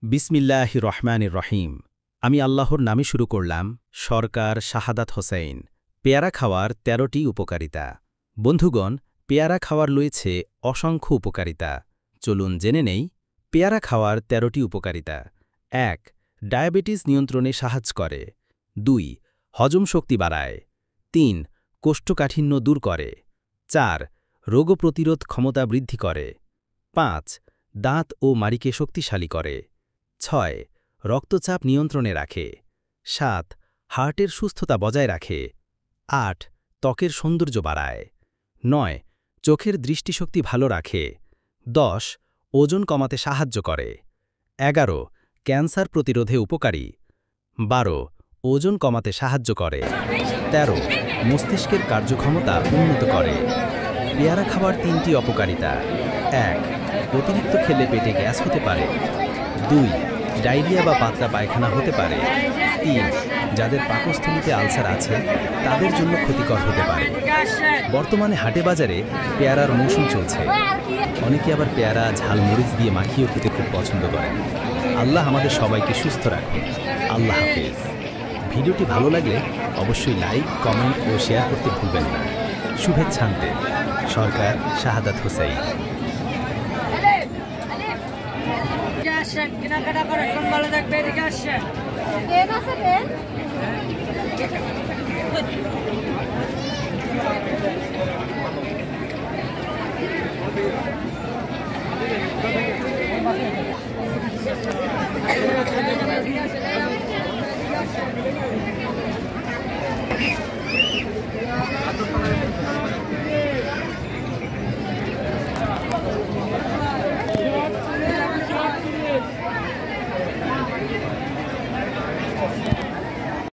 বিসমিল্লাহির রহমানির রহিম। আমি আল্লাহর নামে শুরু করলাম। সরকার শাহাদাত হোসেইন। পেয়ারা খাওয়ার ১৩টি উপকারিতা। বন্ধুগণ, পেয়ারা খাওয়ার রয়েছে অসংখ্য উপকারিতা। চলুন জেনে নেই পেয়ারা খাওয়ার ১৩টি উপকারিতা। ১. ডায়াবেটিস নিয়ন্ত্রণে সাহায্য করে। ২. হজম শক্তি বাড়ায়। ৩. কোষ্ঠকাঠিন্য দূর করে। ৪. রোগ প্রতিরোধ ক্ষমতা বৃদ্ধি করে। ৫. দাঁত ও মাড়িকে শক্তিশালী করে। ৬. রক্তচাপ নিয়ন্ত্রণে রাখে। ৭. হার্টের সুস্থতা বজায় রাখে। ৮. ত্বকের সৌন্দর্য বাড়ায়। ৯. চোখের দৃষ্টিশক্তি ভালো রাখে। ১০. ওজন কমাতে সাহায্য করে। ১১. ক্যান্সার প্রতিরোধে উপকারী। ১২. ওজন কমাতে সাহায্য করে। ১৩. মস্তিষ্কের কার্যক্ষমতা উন্নত করে। পেয়ারা খাবার ৩টি অপকারিতা। ১. অতিরিক্ত খেলে পেটে গ্যাস হতে পারে। ২. ডায়রিয়া বা পাতলা পায়খানা হতে পারে। ৩. যাদের পাকস্থলীতে আলসার আছে তাদের জন্য ক্ষতিকর হতে পারে। বর্তমানে হাটে বাজারে পেয়ারার মৌসুম চলছে। অনেকে আবার পেয়ারা ঝালমরিচ দিয়ে মাখিয়েও খেতে খুব পছন্দ করেন। আল্লাহ আমাদের সবাইকে সুস্থ রাখুন। আল্লাহ হাফেজ। ভিডিওটি ভালো লাগলে অবশ্যই লাইক, কমেন্ট ও শেয়ার করতে ভুলবেন না। শুভেচ্ছান্তে সরকার শাহাদাত হোসেইন। কেনাকাটা করে একদম ভালো থাকবে, এদিকে আসছেন।